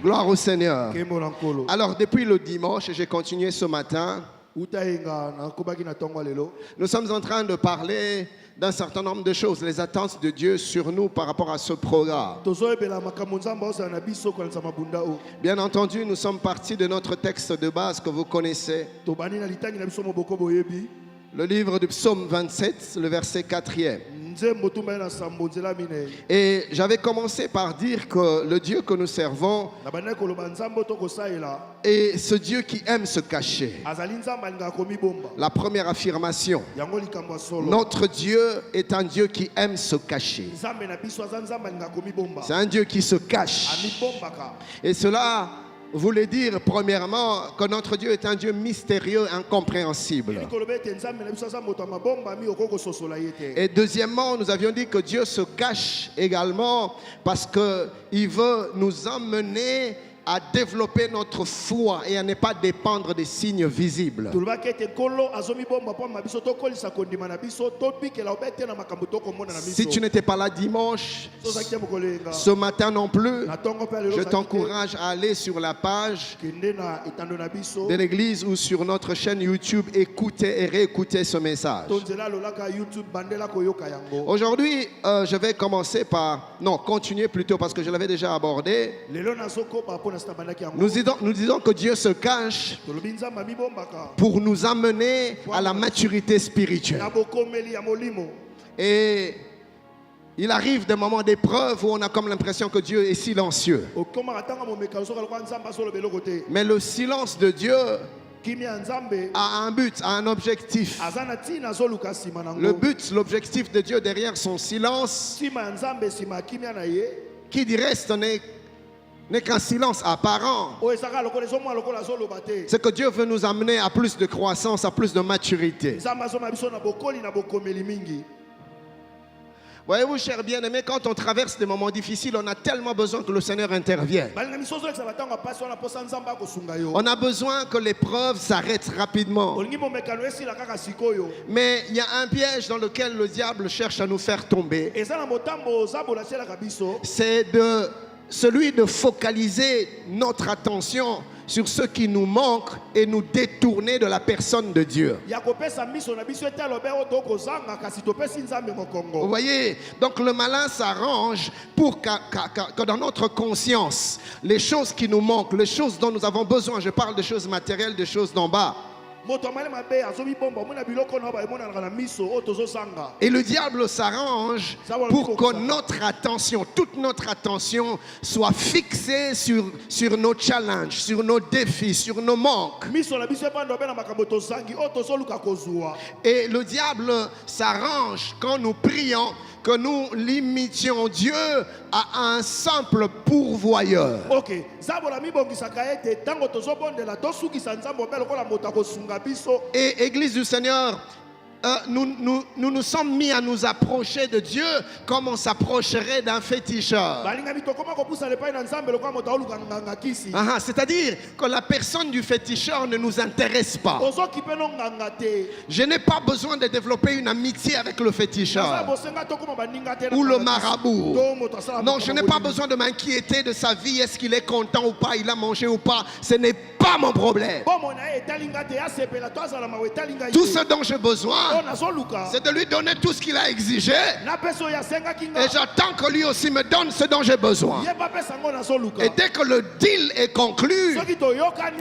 Gloire au Seigneur. Alors depuis le dimanche, j'ai continué ce matin. Nous sommes en train de parler d'un certain nombre de choses, les attentes de Dieu sur nous par rapport à ce programme. Bien entendu, nous sommes partis de notre texte de base que vous connaissez. Le livre du psaume 27, le verset 4e. Et j'avais commencé par dire que le Dieu que nous servons est ce Dieu qui aime se cacher. La première affirmation, notre Dieu est un Dieu qui aime se cacher. C'est un Dieu qui se cache. Et cela voulait dire premièrement que notre Dieu est un Dieu mystérieux, incompréhensible. Et deuxièmement, nous avions dit que Dieu se cache également parce qu'il veut nous emmener à développer notre foi et à ne pas dépendre des signes visibles. Si tu n'étais pas là dimanche, ce matin non plus, je t'encourage à aller sur la page de l'église ou sur notre chaîne YouTube, écouter et réécouter ce message. Aujourd'hui, je vais continuer plutôt parce que je l'avais déjà abordé. Nous disons que Dieu se cache pour nous amener à la maturité spirituelle. Et il arrive des moments d'épreuve où on a comme l'impression que Dieu est silencieux. Mais le silence de Dieu a un but, a un objectif. L'objectif de Dieu derrière son silence, qui du reste n'est qu'un silence apparent. C'est que Dieu veut nous amener à plus de croissance, à plus de maturité. Voyez-vous, chers bien-aimés, quand on traverse des moments difficiles, on a tellement besoin que le Seigneur intervienne. On a besoin que l'épreuve s'arrête rapidement. Mais il y a un piège dans lequel le diable cherche à nous faire tomber. C'est celui de focaliser notre attention sur ce qui nous manque et nous détourner de la personne de Dieu. Vous voyez, donc le malin s'arrange pour que dans notre conscience, les choses qui nous manquent, les choses dont nous avons besoin, je parle de choses matérielles, de choses d'en bas. Et le diable s'arrange pour que notre attention, toute notre attention soit fixée sur nos challenges, sur nos défis, sur nos manques. Et le diable s'arrange quand nous prions que nous limitions Dieu à un simple pourvoyeur. Et Église du Seigneur, nous sommes mis à nous approcher de Dieu comme on s'approcherait d'un féticheur. C'est-à-dire que la personne du féticheur ne nous intéresse pas. Je n'ai pas besoin de développer une amitié avec le féticheur ou le marabout. Non, je n'ai pas besoin de m'inquiéter de sa vie. Est-ce qu'il est content ou pas, il a mangé ou pas. Ce n'est pas mon problème. Tout ce dont j'ai besoin, c'est de lui donner tout ce qu'il a exigé. Et j'attends que lui aussi me donne ce dont j'ai besoin. Et dès que le deal est conclu,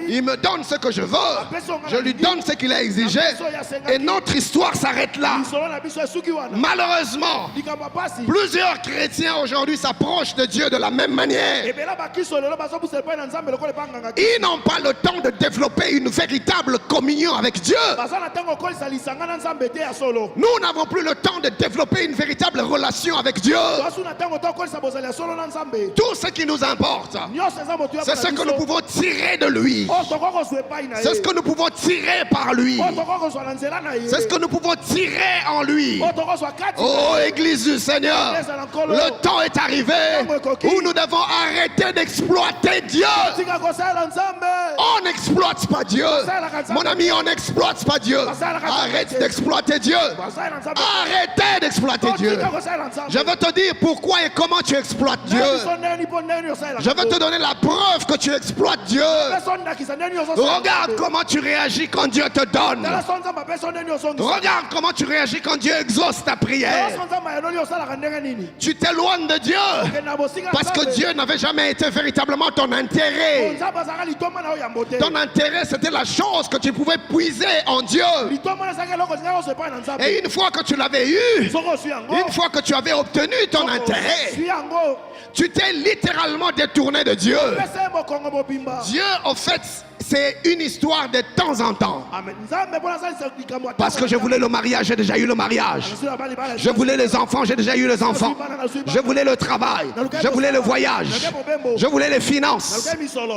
il me donne ce que je veux. Je lui donne ce qu'il a exigé. Et notre histoire s'arrête là. Malheureusement, plusieurs chrétiens aujourd'hui s'approchent de Dieu de la même manière. Ils n'ont pas le temps de développer une véritable communion avec Dieu. Nous n'avons plus le temps de développer une véritable relation avec Dieu. Tout ce qui nous importe, c'est ce que nous pouvons tirer de lui. C'est ce que nous pouvons tirer par lui. C'est ce que nous pouvons tirer en lui. Oh, Église du Seigneur, le temps est arrivé où nous devons arrêter d'exploiter Dieu. On n'exploite pas Dieu. Mon ami, on n'exploite pas Dieu. Arrête d'exploiter d'exploiter Dieu. Arrêtez d'exploiter Dieu. Je veux te dire pourquoi et comment tu exploites Dieu. Je veux te donner la preuve que tu exploites Dieu. Regarde comment tu réagis quand Dieu te donne. Regarde comment tu réagis quand Dieu exauce ta prière. Tu t'éloignes de Dieu parce que Dieu n'avait jamais été véritablement ton intérêt. Ton intérêt, c'était la chose que tu pouvais puiser en Dieu. Et une fois que tu l'avais eu, une fois que tu avais obtenu ton intérêt, tu t'es littéralement détourné de Dieu. Dieu, en fait, c'est une histoire de temps en temps. Parce que je voulais le mariage, j'ai déjà eu le mariage. Je voulais les enfants, j'ai déjà eu les enfants. Je voulais le travail, je voulais le voyage, je voulais les finances,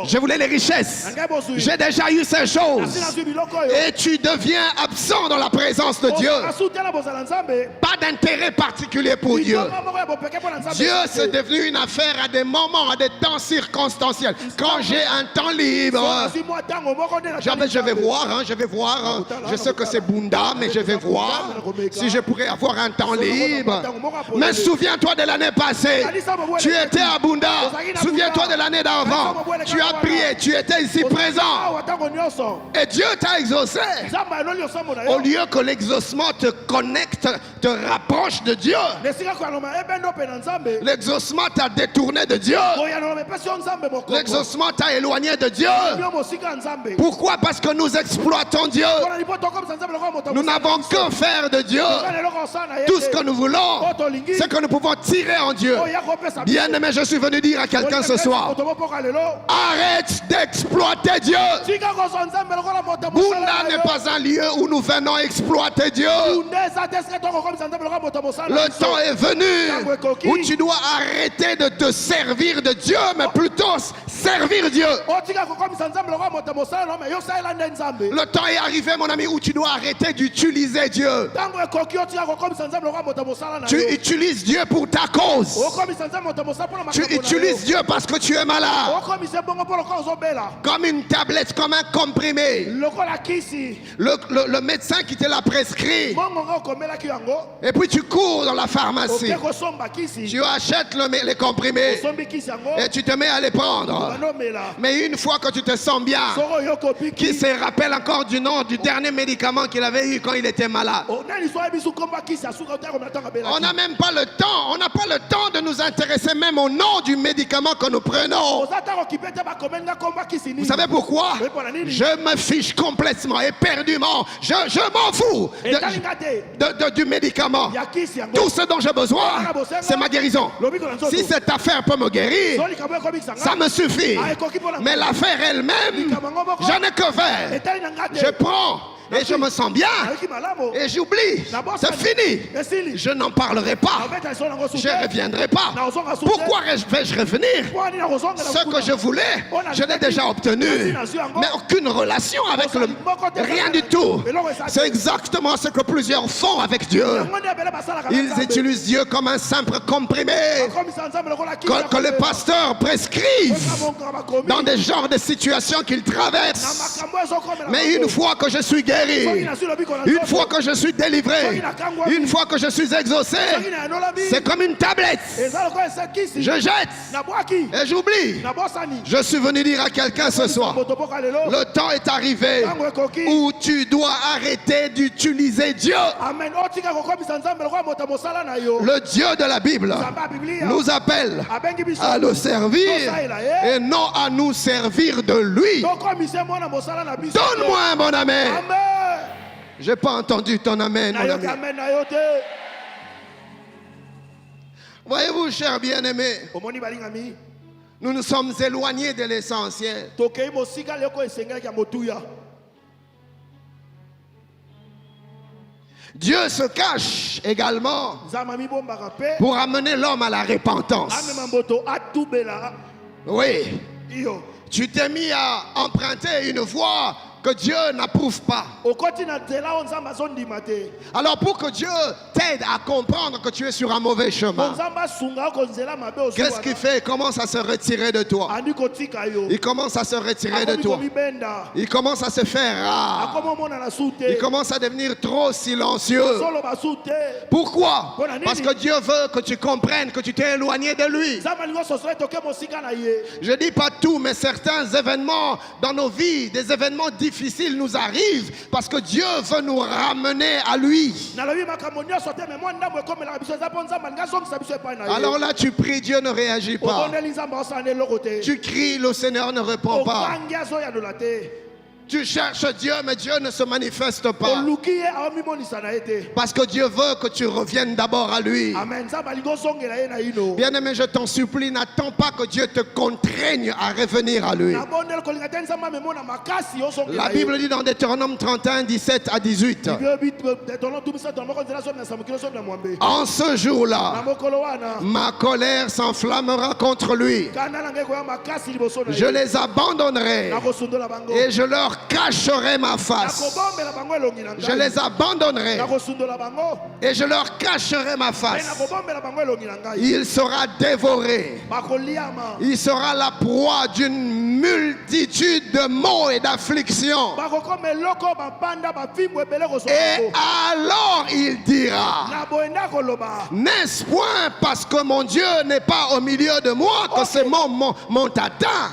je voulais les richesses. J'ai déjà eu ces choses. Et tu deviens absent dans la présence de Dieu. Pas d'intérêt particulier pour Dieu. Dieu, c'est devenu une affaire à des moments, à des temps circonstanciels. Quand j'ai un temps libre, je vais voir, je sais que c'est Bunda, mais je vais voir si je pourrais avoir un temps libre. Mais souviens-toi de l'année passée, tu étais à Bunda. Souviens-toi de l'année d'avant, tu as prié, tu étais ici présent. Et Dieu t'a exaucé. Au lieu que l'exaucement te connecte, te rapproche de Dieu, l'exaucement t'a détourné de Dieu. L'exaucement t'a éloigné de Dieu. Pourquoi? Parce que nous exploitons Dieu. Nous n'avons que faire de Dieu. Tout ce que nous voulons, c'est que nous pouvons tirer en Dieu. Bien aimé, je suis venu dire à quelqu'un ce soir, arrête d'exploiter Dieu. Bunda n'est pas un lieu où nous venons exploiter Dieu. Le temps est venu où tu dois arrêter de te servir de Dieu, mais plutôt servir Dieu. Le temps est arrivé, mon ami, où tu dois arrêter d'utiliser Dieu. Tu utilises Dieu pour ta cause. Tu utilises Dieu parce que tu es malade. Comme une tablette, comme un comprimé. Le médecin qui te l'a prescrit. Et puis tu cours dans la pharmacie. Tu achètes les comprimés. Et tu te mets à les prendre. Mais une fois que tu te sens bien, qui se rappelle encore du nom du dernier médicament qu'il avait eu quand il était malade? On n'a même pas le temps. On n'a pas le temps de nous intéresser même au nom du médicament que nous prenons. Vous savez pourquoi? Je me fiche complètement, éperdument. Je m'en fous du médicament. Tout ce dont j'ai besoin, c'est ma guérison. Si cette affaire peut me guérir, ça me suffit. Mais l'affaire elle-même, je n'ai que faire. Je prends et je me sens bien et j'oublie. C'est fini. Je n'en parlerai pas. Je ne reviendrai pas. Pourquoi vais-je revenir? Ce que je voulais, je l'ai déjà obtenu. Mais aucune relation avec rien du tout. C'est exactement ce que plusieurs font avec Dieu. Ils utilisent Dieu comme un simple comprimé que les pasteurs prescrivent dans des genres de situations qu'ils traversent. Mais une fois que je suis guéri, une fois que je suis délivré, une fois que je suis exaucé, c'est comme une tablette. Je jette et j'oublie. Je suis venu dire à quelqu'un ce soir, le temps est arrivé où tu dois arrêter d'utiliser Dieu. Le Dieu de la Bible nous appelle à le servir et non à nous servir de lui. Donne-moi mon amen. J'ai pas entendu ton amen, mon ami. Voyez-vous, cher bien-aimé, nous nous sommes éloignés de l'essentiel. Dieu se cache également pour amener l'homme à la repentance. Oui. Tu t'es mis à emprunter une voie que Dieu n'approuve pas. Alors pour que Dieu t'aide à comprendre que tu es sur un mauvais chemin, qu'est-ce qu'il fait? Il commence à se retirer de toi. Il commence à se retirer de toi. Il commence à se faire rare. Il commence à devenir trop silencieux. Pourquoi? Parce que Dieu veut que tu comprennes que tu t'es éloigné de lui. Je ne dis pas tout, mais certains événements dans nos vies, des événements difficiles nous arrivent parce que Dieu veut nous ramener à lui. Alors là, tu pries, Dieu ne réagit pas. Tu cries, le Seigneur ne répond pas. Tu cherches Dieu, mais Dieu ne se manifeste pas. Parce que Dieu veut que tu reviennes d'abord à lui. Bien-aimé, je t'en supplie, n'attends pas que Dieu te contraigne à revenir à lui. La Bible dit dans Deutéronome 31, 17 à 18. En ce jour-là, ma colère s'enflammera contre lui. Je les abandonnerai et je leur cacherai ma face. Je les abandonnerai et je leur cacherai ma face. Il sera dévoré. Il sera la proie d'une multitude de maux et d'afflictions. Et alors il dira, n'est-ce point parce que mon Dieu n'est pas au milieu de moi que ces maux m'ont atteint?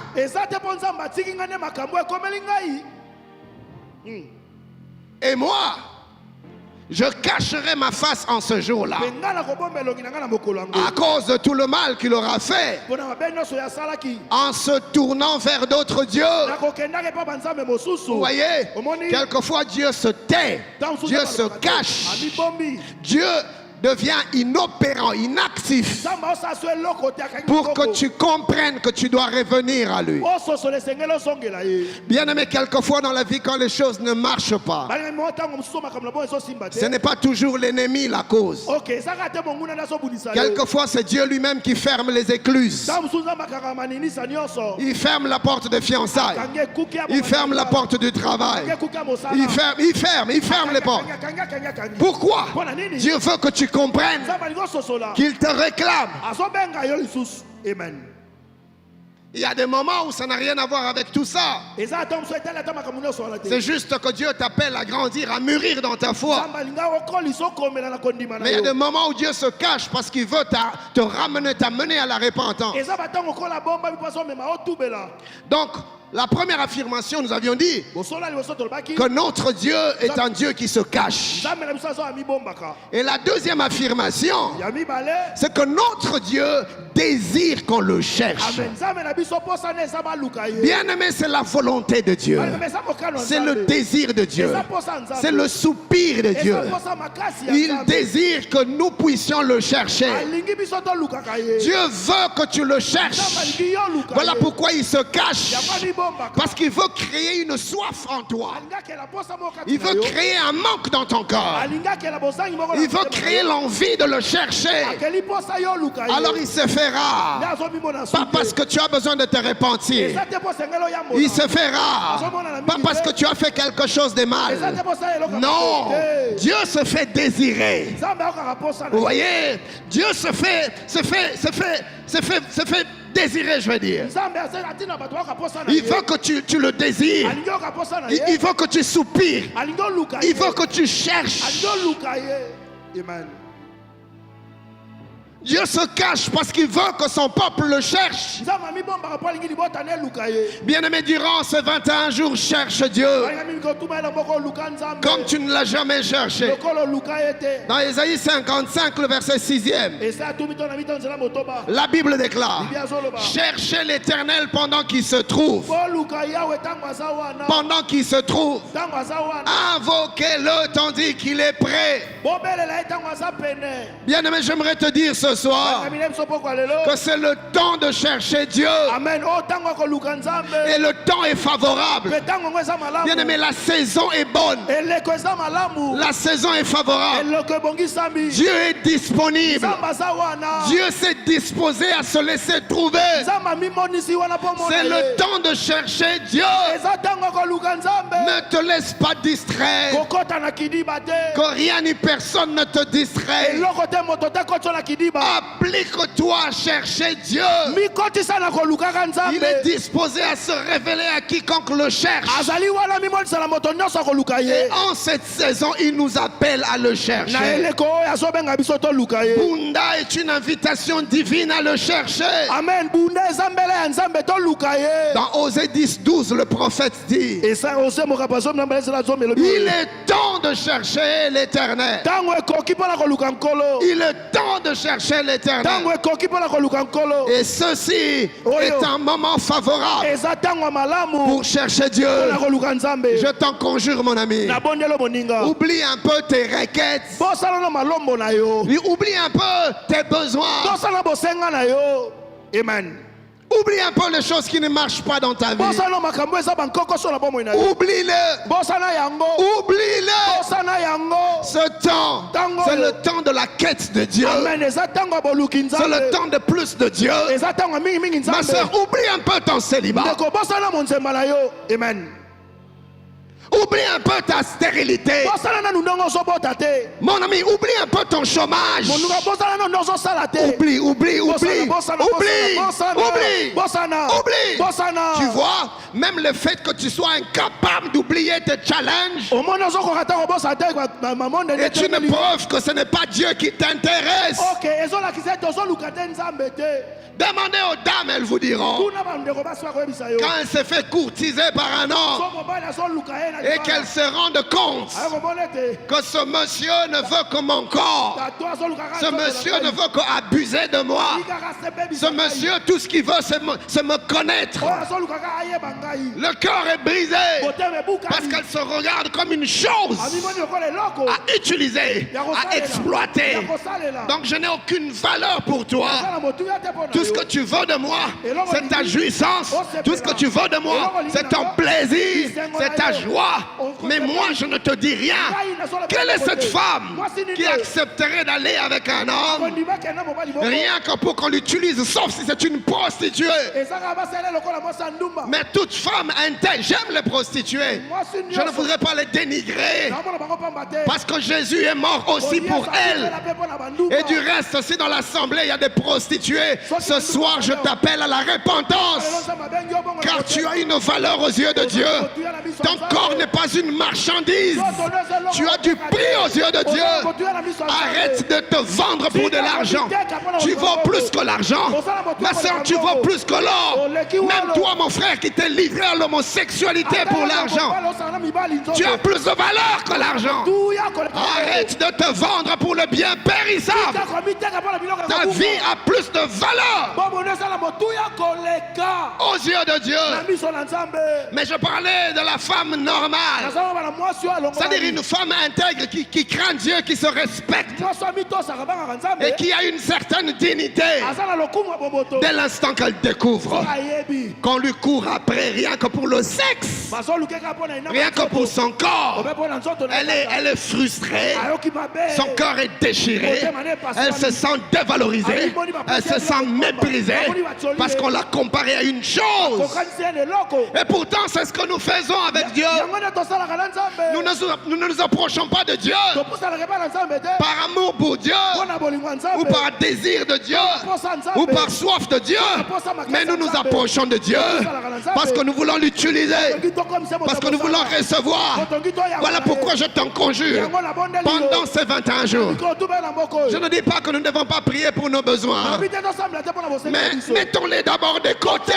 Et moi, je cacherai ma face en ce jour-là à cause de tout le mal qu'il aura fait en se tournant vers d'autres dieux. Vous voyez, quelquefois Dieu se tait, Dieu se cache, Dieu devient inopérant, inactif pour que tu comprennes que tu dois revenir à lui. Bien aimé, quelquefois dans la vie, quand les choses ne marchent pas, ce n'est pas toujours l'ennemi la cause. Quelquefois c'est Dieu lui-même qui ferme les écluses. Il ferme la porte de fiançailles. Il ferme la porte du travail. Il ferme les portes. Pourquoi? Dieu veut que tu comprennes qu'il te réclame. Amen. Il y a des moments où ça n'a rien à voir avec tout ça. C'est juste que Dieu t'appelle à grandir, à mûrir dans ta foi. Mais il y a des moments où Dieu se cache parce qu'il veut te ramener, t'amener à la repentance. Donc, la première affirmation, nous avions dit que notre Dieu est un Dieu qui se cache. Et la deuxième affirmation, c'est que notre Dieu désire qu'on le cherche. Bien aimé, c'est la volonté de Dieu. C'est le désir de Dieu. C'est le soupir de Dieu. Il désire que nous puissions le chercher. Dieu veut que tu le cherches. Voilà pourquoi il se cache. Parce qu'il veut créer une soif en toi. Il veut créer un manque dans ton corps. Il veut créer l'envie de le chercher. Alors il se fera. Pas parce que tu as besoin de te repentir. Il se fera. Pas parce que tu as fait quelque chose de mal. Non. Dieu se fait désirer. Vous voyez, Dieu se fait désirer, je veux dire. Il veut que tu le désires. Il veut que tu soupires. Il veut que tu cherches. Amen. Dieu se cache parce qu'il veut que son peuple le cherche. Bien-aimé, durant ces 21 jours, cherche Dieu comme tu ne l'as jamais cherché. Dans Ésaïe 55, le verset 6e, la Bible déclare: cherchez l'Éternel pendant qu'il se trouve. Pendant qu'il se trouve. Invoquez-le tandis qu'il est prêt. Bien-aimé, j'aimerais te dire ce soir que c'est le temps de chercher Dieu. Amen. Et le temps est favorable. Bien aimé, la saison est bonne. La saison est favorable. Dieu est disponible. Dieu s'est disposé à se laisser trouver. C'est le temps de chercher Dieu. Ne te laisse pas distraire. Que rien ni personne ne te distrait. Applique-toi à chercher Dieu. Il est disposé à se révéler à quiconque le cherche. Et en cette saison, il nous appelle à le chercher. Bunda est une invitation divine à le chercher. Amen. Dans Osée 10:12, le prophète dit: il est temps de chercher l'Éternel. Il est temps de chercher l'Éternel. Et ceci est un moment favorable pour chercher Dieu. Je t'en conjure, mon ami. Oublie un peu tes requêtes. Oublie un peu tes besoins. Amen. Oublie un peu les choses qui ne marchent pas dans ta vie. Oublie-le. Oublie-le. Ce temps, c'est le temps de la quête de Dieu. C'est le temps de plus de Dieu. Ma soeur, oublie un peu ton célibat. Amen. Oublie un peu ta stérilité. Mon ami, oublie un peu ton chômage. Oublie. Tu vois, même le fait que tu sois incapable d'oublier tes challenges est une preuve que ce n'est pas Dieu qui t'intéresse. Demandez aux dames, elles vous diront. Quand elle s'est fait courtiser par un homme et qu'elle se rende compte que ce monsieur ne veut que mon corps, ce monsieur ne veut qu'abuser de moi, ce monsieur, tout ce qu'il veut, c'est me connaître. Le cœur est brisé parce qu'elle se regarde comme une chose à utiliser, à exploiter. Donc je n'ai aucune valeur pour toi. Tout ce que tu veux de moi, c'est ta jouissance. Tout ce que tu veux de moi, c'est ton plaisir, c'est ta joie. Mais moi, je ne te dis rien. Quelle est cette femme qui accepterait d'aller avec un homme rien que pour qu'on l'utilise, sauf si c'est une prostituée? Mais toute femme intègre, j'aime les prostituées. Je ne voudrais pas les dénigrer parce que Jésus est mort aussi pour elles. Et du reste, si dans l'assemblée il y a des prostituées, ce soir je t'appelle à la repentance, car tu as une valeur aux yeux de Dieu. Ton corps n'est pas une marchandise. Tu as du prix aux yeux de Dieu. Arrête de te vendre pour de l'argent. Tu vaux plus que l'argent. Ma soeur, tu vaux plus que l'or. Même toi, mon frère, qui t'es livré à l'homosexualité pour l'argent, tu as plus de valeur que l'argent. Arrête de te vendre pour le bien périssable. Ta vie a plus de valeur aux yeux de Dieu. Mais je parlais de la femme normale, c'est-à-dire une femme intègre qui craint Dieu, qui se respecte et qui a une certaine dignité. Dès l'instant qu'elle découvre qu'on lui court après rien que pour le sexe, rien que pour son corps, elle est frustrée, son cœur est déchiré, elle se sent dévalorisée, elle se sent méprisée parce qu'on l'a comparée à une chose. Et pourtant c'est ce que nous faisons avec Dieu. Nous ne nous approchons pas de Dieu par amour pour Dieu ou par désir de Dieu ou par soif de Dieu, mais nous nous approchons de Dieu parce que nous voulons l'utiliser, parce que nous voulons recevoir. Voilà pourquoi je t'en conjure, pendant ces 21 jours, je ne dis pas que nous ne devons pas prier pour nos besoins, mais mettons-les d'abord de côté.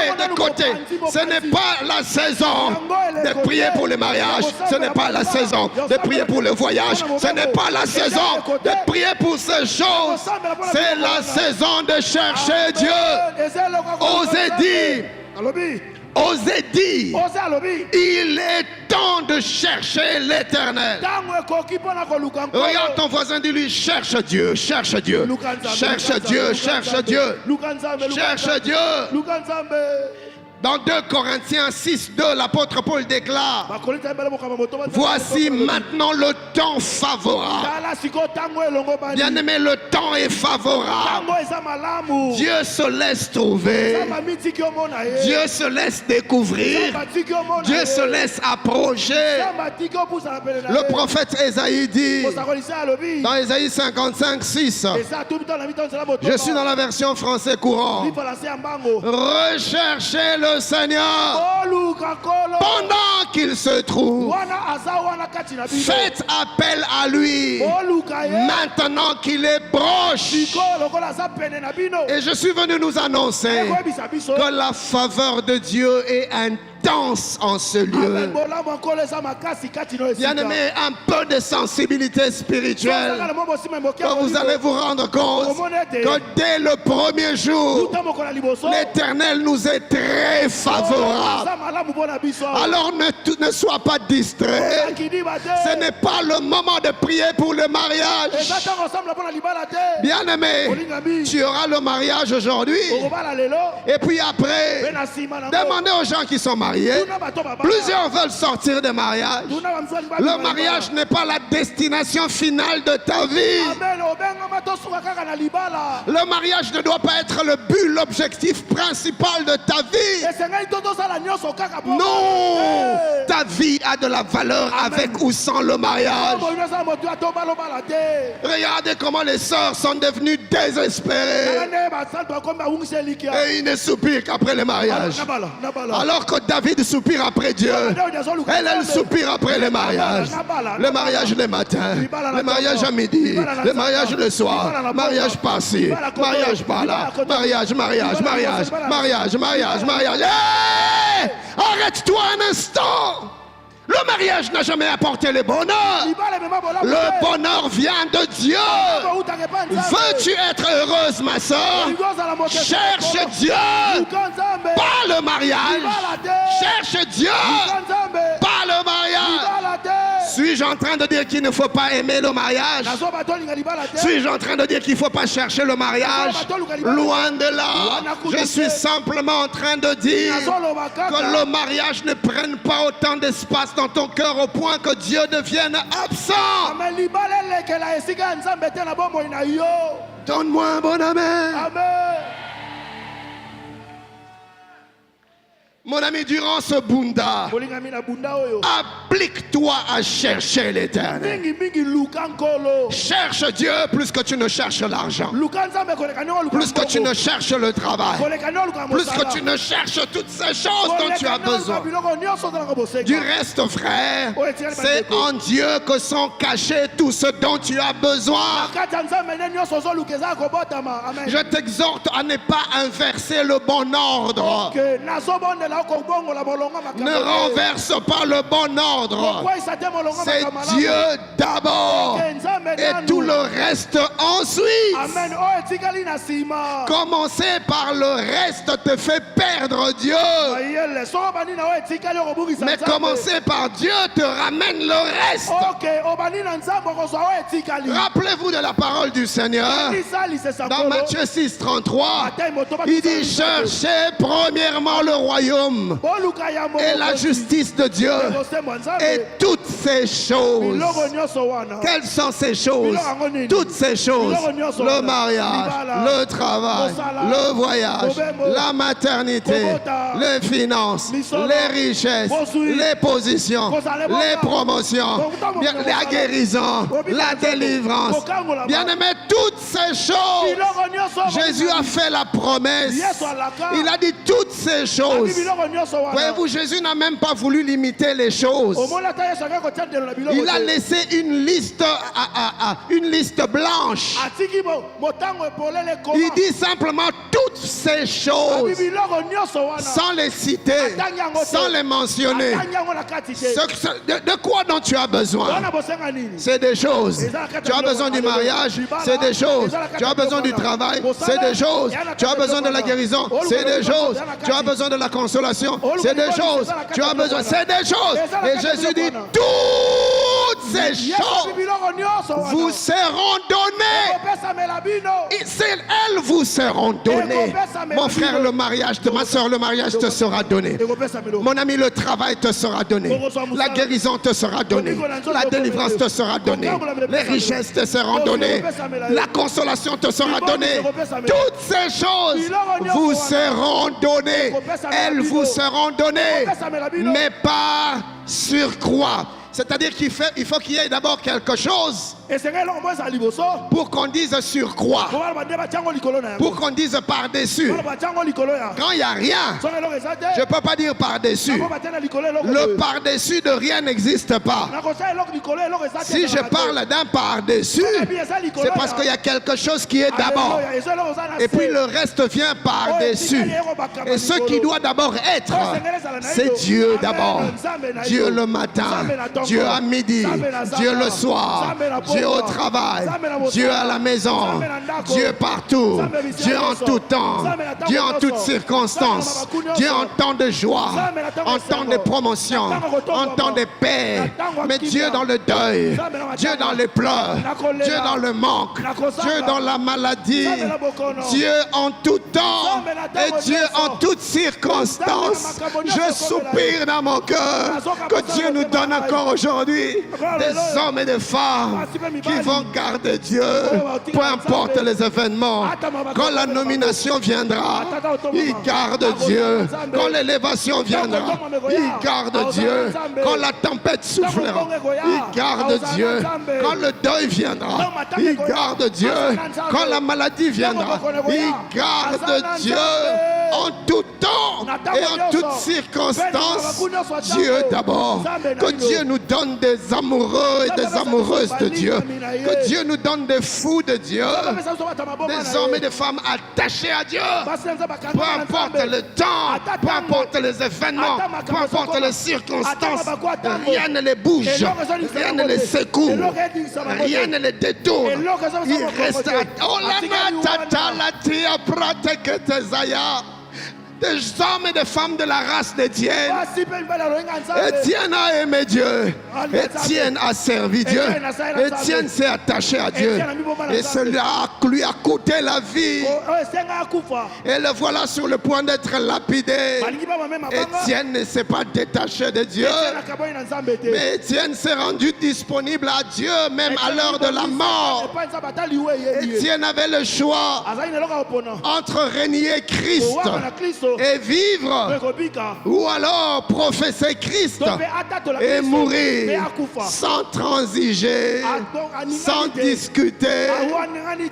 Ce n'est pas la saison de prier pour le mariage, ce n'est pas la saison de prier pour le voyage, ce n'est pas la saison de prier pour ces choses, c'est la saison de chercher Dieu. Osez dire, il est temps de chercher l'Éternel. Regarde ton voisin, dis-lui, cherche Dieu, cherche Dieu. Cherche Dieu, cherche Dieu. Cherche Dieu. Dans 2 Corinthiens 6, 2, l'apôtre Paul déclare: voici maintenant le temps favorable. Bien-aimé, le temps est favorable. Dieu se laisse trouver. Dieu se laisse découvrir. Dieu se laisse approcher. Le prophète Ésaïe dit, dans Ésaïe 55, 6, je suis dans la version français courant: recherchez le Seigneur pendant qu'il se trouve. Faites appel à lui maintenant qu'il est proche. Et je suis venu nous annoncer que la faveur de Dieu est intense en ce lieu. Bien-aimé, un peu de sensibilité spirituelle, que vous allez vous rendre compte que dès le premier jour, l'Éternel nous est très favorable. Alors ne sois pas distrait. Ce n'est pas le moment de prier pour le mariage. Bien-aimé, tu auras le mariage aujourd'hui. Et puis après, demandez aux gens qui sont mariés. Plusieurs veulent sortir de mariage. Le mariage n'est pas la destination finale de ta vie. Le mariage ne doit pas être le but, l'objectif principal de ta vie. Non, ta vie a de la valeur avec ou sans le mariage. Regardez comment les sœurs sont devenues désespérées. Et ils ne soupirent qu'après le mariage. Alors que David soupire après Dieu, elle soupire après le mariage. Le mariage le matin, le mariage à midi, le mariage le soir, mariage par-ci, mariage par-là, mariage. Hey! Arrête-toi un instant. Le mariage n'a jamais apporté le bonheur. Le bonheur vient de Dieu. Veux-tu être heureuse, ma soeur? Cherche Dieu. Pas le mariage. Cherche Dieu. Pas le mariage. Suis-je en train de dire qu'il ne faut pas aimer le mariage? Suis-je en train de dire qu'il ne faut pas chercher le mariage? Loin de là. Je suis simplement en train de dire que le mariage ne prenne pas autant d'espace dans ton cœur au point que Dieu devienne absent. Donne-moi un bon amen. Mon ami, durant ce bunda, applique-toi à chercher l'Éternel. Cherche Dieu plus que tu ne cherches l'argent, plus que tu ne cherches le travail, plus que tu ne cherches toutes ces choses dont tu as besoin. Du reste, frère, c'est en Dieu que sont cachés tout ce dont tu as besoin. Je t'exhorte à ne pas inverser le bon ordre. Ne renverse pas le bon ordre. C'est Dieu d'abord et tout le reste ensuite. Commencer par le reste te fait perdre Dieu. Mais commencer par Dieu te ramène le reste. Rappelez-vous de la parole du Seigneur. Dans Matthieu 6, 33, il dit: cherchez premièrement le royaume et la justice de Dieu et toutes ces choses. Quelles sont ces choses? Toutes ces choses: le mariage, le travail, le voyage, la maternité, les finances, les richesses, les positions, les promotions, la guérison, la délivrance. Bien-aimé, toutes ces choses, Jésus a fait la promesse. Il a dit toutes ces choses. Voyez-vous, Jésus n'a même pas voulu limiter les choses. Il a laissé une liste blanche. Il dit simplement toutes ces choses, sans les citer, sans les mentionner. De quoi dont tu as besoin? C'est des choses. Tu as besoin du mariage, c'est des choses. Tu as besoin du travail, c'est des choses. Tu as besoin de la guérison, c'est des choses. Tu as besoin de la consolation, consolation, c'est des choses. Tu as besoin, c'est des choses. Et Jésus dit, toutes ces choses vous seront données. Elles vous seront données. Mon frère, le mariage, ma soeur, le mariage te sera donné. Mon ami, le travail te sera donné. La guérison te sera donnée. La délivrance te sera donnée. Les richesses te seront données. La consolation te sera donnée. Toutes ces choses vous seront données. Elles vous seront données. Mais pas surcroît. C'est-à-dire qu'il faut qu'il y ait d'abord quelque chose pour qu'on dise surcroît, pour qu'on dise par-dessus. Quand il n'y a rien, je ne peux pas dire par-dessus. Le par-dessus de rien n'existe pas. Si je parle d'un par-dessus, c'est parce qu'il y a quelque chose qui est d'abord. Et puis le reste vient par-dessus. Et ce qui doit d'abord être, c'est Dieu d'abord. Dieu le matin, Dieu à midi, Dieu le soir, Dieu au travail, Dieu à la maison, Dieu partout, Dieu en tout temps, Dieu en toutes circonstances, Dieu en temps de joie, en temps de promotion, en temps de paix, mais Dieu dans le deuil, Dieu dans les pleurs, Dieu dans le manque, Dieu dans la maladie, Dieu en tout temps et Dieu en toutes circonstances. Je soupire dans mon cœur que Dieu nous donne encore aujourd'hui des hommes et des femmes qui vont garder Dieu, peu importe les événements. Quand la nomination viendra, ils gardent Dieu. Quand l'élévation viendra, ils gardent Dieu. Quand la tempête soufflera, ils gardent Dieu. Quand le deuil viendra, ils gardent Dieu. Quand la maladie viendra, ils gardent Dieu. En tout temps et en toutes circonstances, Dieu d'abord. Que Dieu nous donne des amoureux et des amoureuses de Dieu. Que Dieu nous donne des fous de Dieu. Des hommes et des femmes attachés à Dieu. Peu importe le temps, peu importe les événements, peu importe les circonstances, rien ne les bouge, rien ne les secoue, rien ne les détourne. Il reste à... Oh la natata la tia prate zaya. Des hommes et des femmes de la race d'Étienne. Étienne a aimé Dieu. Étienne a servi Dieu. Étienne s'est attaché à Dieu. Et cela lui a coûté la vie. Et le voilà sur le point d'être lapidé. Étienne ne s'est pas détaché de Dieu. Mais Étienne s'est rendu disponible à Dieu même à l'heure de la mort. Étienne avait le choix entre régner Christ et vivre, ou alors professer Christ et mourir sans transiger, sans discuter.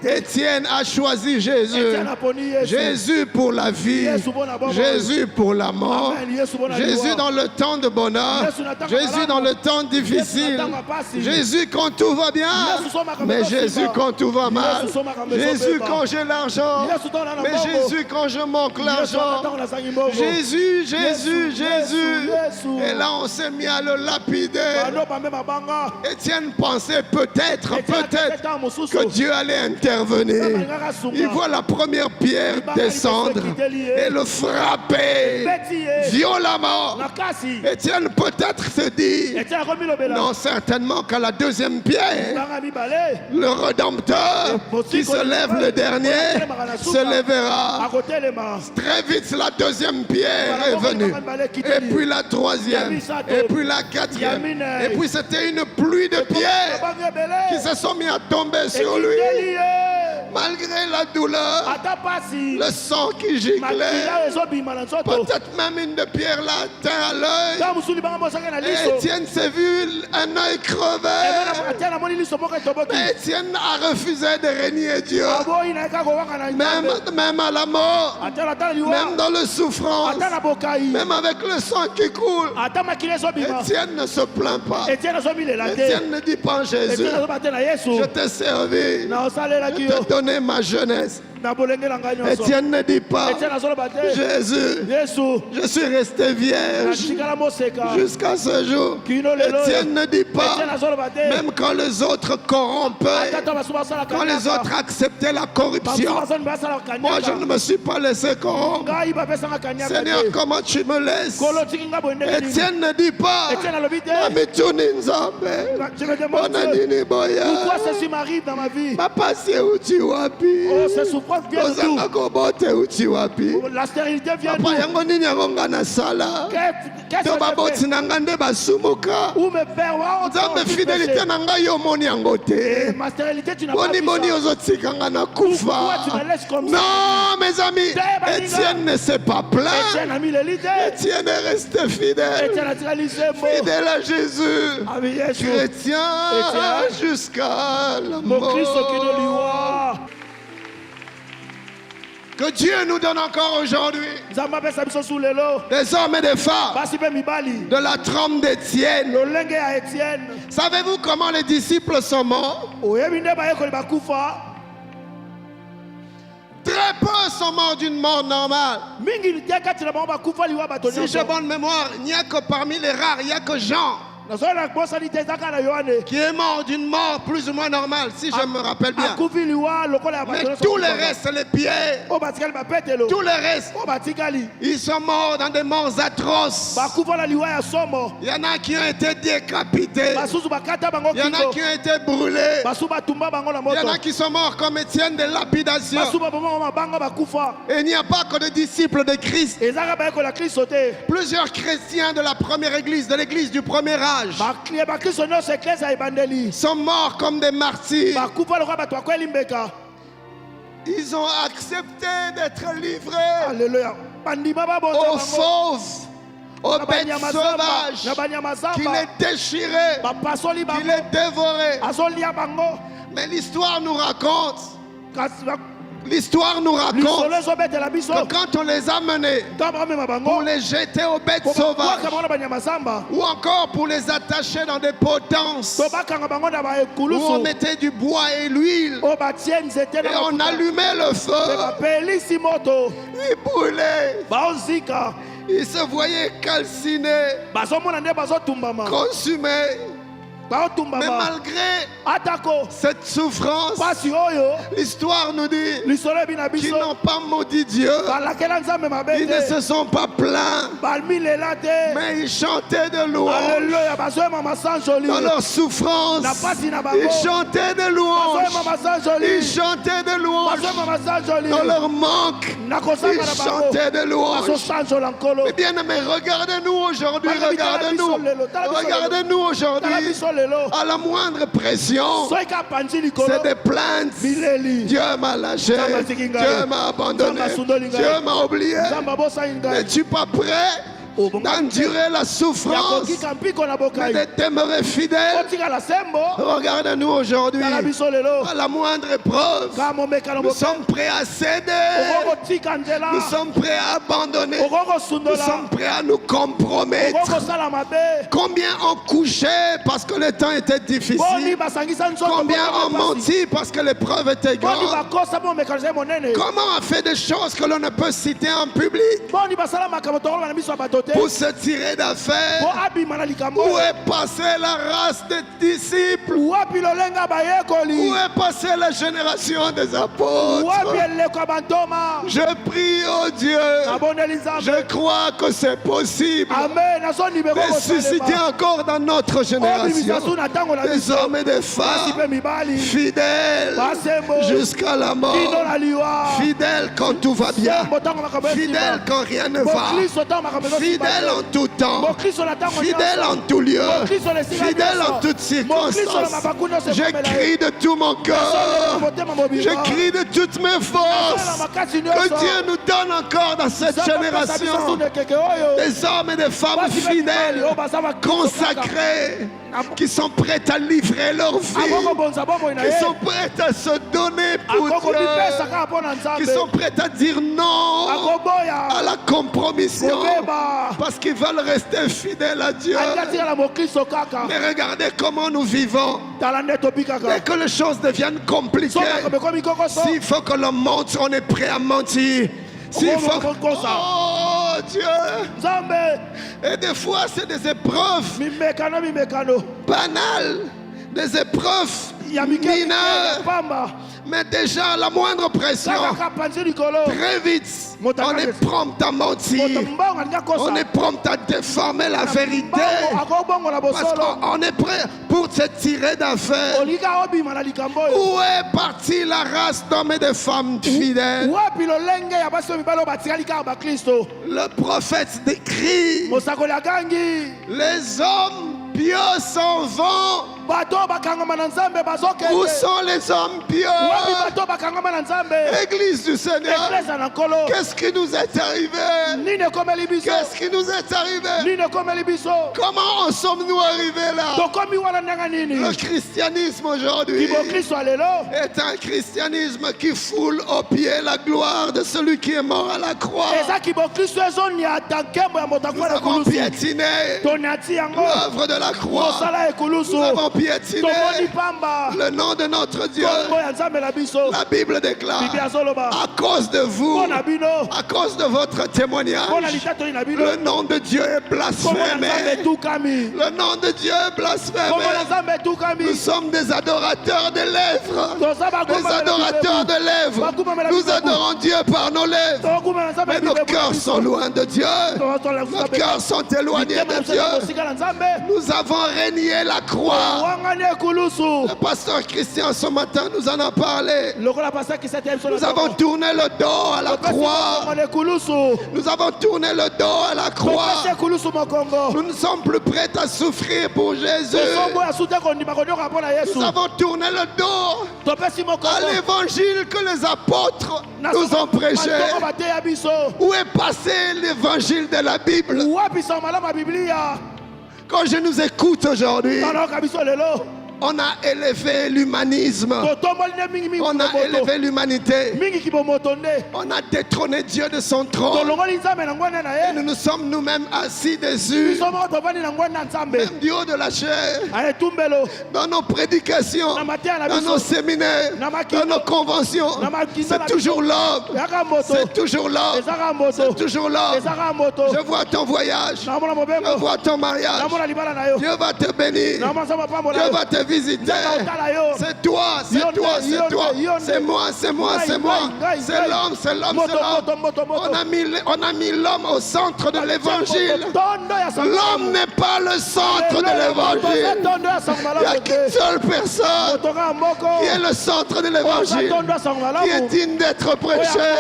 Étienne a choisi Jésus. Jésus pour la vie, Jésus pour la mort, Jésus dans le temps de bonheur, Jésus dans le temps difficile, Jésus quand tout va bien, mais Jésus quand tout va mal, Jésus quand j'ai l'argent, mais Jésus quand je manque l'argent. Jésus, Jésus, Jésus. Et là on s'est mis à le lapider. Étienne pensait peut-être que Dieu allait intervenir. Il voit la première pierre descendre et le frapper violemment. Étienne peut-être se dit, non certainement qu'à la deuxième pierre, le Rédempteur qui se lève le dernier se lèvera. Très vite la deuxième pierre est venue, et puis la troisième, et puis la quatrième, et puis c'était une pluie de pierres qui se sont mis à tomber sur lui. Malgré la douleur, le sang qui giclait, peut-être même une de pierre l'a atteint à l'œil. Et Étienne s'est vu un œil crevé. Mais Étienne a refusé de régner Dieu. Même à la mort, même dans le souffrance, même avec le sang qui coule. Étienne ne se plaint pas. Étienne ne dit pas Jésus, je t'ai servi, je t'ai donné ma jeunesse, Étienne ne dit pas, Jésus, je suis resté vierge jusqu'à ce jour. Étienne ne dit pas, même quand les autres corrompaient, quand les autres acceptaient la corruption, moi je ne me suis pas laissé corrompre. Seigneur, comment tu me laisses? Étienne ne dit pas, pourquoi ceci m'arrive dans ma vie? Papa, c'est où tu wapi? Oh, ces souffrances viennent d'où? La stérilité vient d'où? Qu'est-ce que je fais? Où mes pères ont fidélité ma stérilité, tu n'as pas vu ça. Pourquoi tu me laisses comme ça? Non, mes amis, Étienne ne s'est pas plaint. Étienne est resté fidèle. Fidèle à Jésus. Chrétien jusqu'à la mort. Que Dieu nous donne encore aujourd'hui des hommes et des femmes de la trempe d'Étienne. Savez-vous comment les disciples sont morts? Très peu sont morts d'une mort normale. Si j'ai bonne mémoire, il n'y a que parmi les rares, il n'y a que Jean qui est mort d'une mort plus ou moins normale, si je me rappelle bien. Mais tous les restes, les Pierre, tous les restes, ils sont morts dans des morts atroces. Il y en a qui ont été décapités. Il y en a qui ont été brûlés. Il y en a qui sont morts comme Étienne de lapidation. Et il n'y a pas que des disciples de Christ. Plusieurs chrétiens de la première église, de l'église du premier âge, sont morts comme des martyrs. Ils ont accepté d'être livrés aux fauves, aux bêtes sauvages, qui les déchiraient, qui les dévoraient. Mais l'histoire nous raconte que quand on les a menés pour les jeter aux bêtes sauvages, ou encore pour les attacher dans des potences, où on mettait du bois et l'huile, et on allumait le feu, ils brûlaient, ils se voyaient calcinés, consumés. Mais malgré cette souffrance, l'histoire nous dit qu'ils n'ont pas maudit Dieu. Ils ne se sont pas plaints, mais ils chantaient de louanges. Dans leur souffrance, ils chantaient de louanges. Ils chantaient de louanges. Dans leur manque, ils chantaient de louanges. Mais bien aimés, regardez-nous aujourd'hui. Regardez-nous aujourd'hui. À la moindre pression, c'est des plaintes. Dieu m'a lâché, Dieu m'a abandonné, Dieu m'a oublié. N'es-tu pas prêt d'endurer la souffrance, mais de demeurer fidèle? Regarde-nous aujourd'hui. À la moindre épreuve, nous sommes prêts à céder. Nous sommes prêts à abandonner. Nous sommes prêts à nous compromettre. Combien ont couché parce que le temps était difficile? Combien ont menti parce que l'épreuve était grande? Comment a fait des choses que l'on ne peut citer en public pour se tirer d'affaire? Où est passée la race des disciples? Où est passée la génération des apôtres? Je prie, oh Dieu, je crois que c'est possible de susciter encore dans notre génération des hommes et des femmes fidèles jusqu'à la mort, fidèles quand tout va bien, fidèles quand rien ne va, fidèles en tout temps, fidèles en tout lieu, fidèles en toutes circonstances. Je crie de tout mon cœur, je crie de toutes mes forces, que Dieu nous donne encore dans cette génération des hommes et des femmes fidèles, consacrés, qui sont prêts à livrer leur vie, qui sont prêts à se donner pour Dieu, qui sont prêts à dire non à la compromission, Parce qu'ils veulent rester fidèles à Dieu. Mais regardez comment nous vivons. Dès que les choses deviennent compliquées, s'il faut que l'on monte, on est prêt à mentir. S'il faut... Oh Dieu! Et des fois, c'est des épreuves banales, des épreuves mineures. Mais déjà, la moindre pression, très vite, on est prompt à mentir. On est prompt à déformer la vérité. Parce qu'on est prêt pour se tirer d'affaire. Où est partie la race d'hommes et de femmes fidèles? Le prophète décrit: les hommes pieux s'en vont. Où sont les hommes pieux? Église du Seigneur, qu'est-ce qui nous est arrivé? Qu'est-ce qui nous est arrivé? Comment en sommes-nous arrivés là? Le christianisme aujourd'hui est un christianisme qui foule aux pieds la gloire de celui qui est mort à la croix. Nous avons piétiné l'œuvre de la croix. Nous avons piétiné le nom de notre Dieu. La Bible déclare: à cause de vous, à cause de votre témoignage, le nom de Dieu est blasphémé. Le nom de Dieu est blasphémé. Nous sommes des adorateurs des lèvres. Des adorateurs de lèvres. Nous adorons Dieu par nos lèvres. Mais nos cœurs sont loin de Dieu. Nos cœurs sont éloignés de Dieu. Nous avons régné la croix. Le pasteur Christian ce matin nous en a parlé. Nous avons tourné le dos à la croix. Nous avons tourné le dos à la croix. Nous ne sommes plus prêts à souffrir pour Jésus. Nous avons tourné le dos à l'évangile que les apôtres nous ont prêché. Où est passé l'évangile de la Bible? Quand je nous écoute aujourd'hui, on a élevé l'humanisme. On a élevé l'humanité. On a détrôné Dieu de son trône. Et nous nous sommes nous-mêmes assis dessus. Même du haut de la chair. Dans nos prédications, dans nos séminaires, dans nos conventions. C'est toujours l'homme. C'est toujours l'homme. C'est toujours l'homme. Je vois ton voyage. Je vois ton mariage. Dieu va te bénir. Dieu va te visiter. C'est toi, c'est toi, c'est toi. C'est moi, c'est moi, c'est moi. C'est l'homme, c'est l'homme, c'est l'homme. On a mis l'homme au centre de l'évangile. L'homme n'est pas le centre de l'évangile. Il n'y a qu'une seule personne qui est le centre de l'évangile, qui est digne d'être prêché.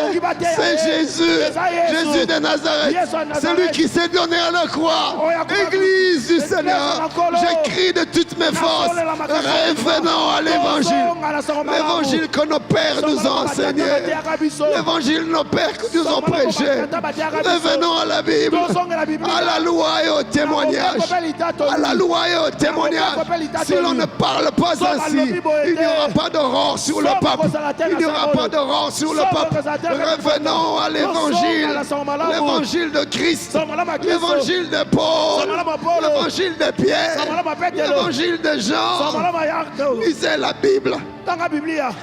C'est Jésus. Jésus de Nazareth. Celui qui s'est donné à la croix. Église du Seigneur, j'écris de toutes mes forces: revenons à l'évangile. L'évangile que nos pères nous ont enseigné. L'évangile que nos pères nous ont prêché. Revenons à la Bible, à la loi et au témoignage. À la loi et au témoignage. Si l'on ne parle pas ainsi, il n'y aura pas d'aurore sur le peuple. Il n'y aura pas d'aurore sur le peuple. Revenons à l'évangile. L'évangile de Christ. L'évangile de Paul. L'évangile de Pierre. L'évangile de Jean. Lisez la Bible.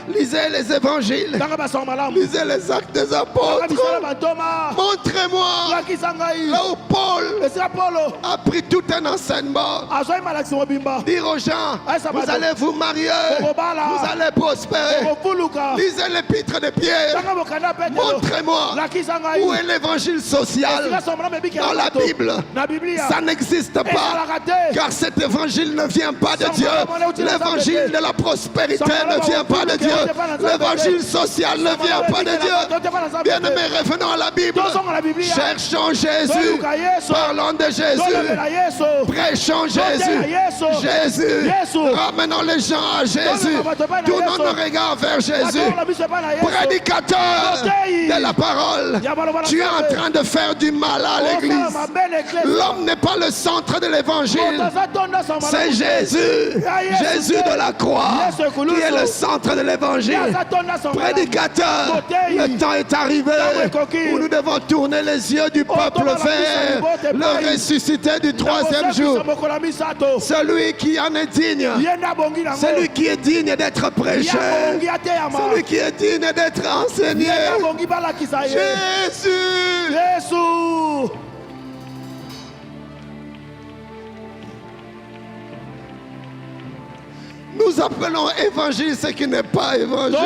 Lisez les évangiles. Lisez les actes des apôtres. Montrez-moi là où Paul a pris tout un enseignement. Dire aux gens: vous allez vous marier, vous allez prospérer. Lisez l'épître de Pierre. Montrez-moi où est l'évangile social dans la Bible. Ça n'existe pas, car cet évangile ne vient pas de Dieu. L'évangile de la prospérité ne vient pas de Dieu. L'évangile social ne vient pas de Dieu. Bien-aimés, revenons à la Bible. Cherchons Jésus. Parlons de Jésus. Prêchons Jésus. Jésus. Ramenons les gens à Jésus. Tournons nos regards vers Jésus. Prédicateur de la parole. Tu es en train de faire du mal à l'église. L'homme n'est pas le centre de l'évangile. C'est Jésus. Jésus de la croix qui est le le centre de l'évangile. Prédicateur, le temps est arrivé où nous devons tourner les yeux du peuple vers le ressuscité du troisième jour. Celui qui en est digne, celui qui est digne d'être prêché, celui qui est digne d'être enseigné. Jésus. Nous appelons évangile ce qui n'est pas évangile.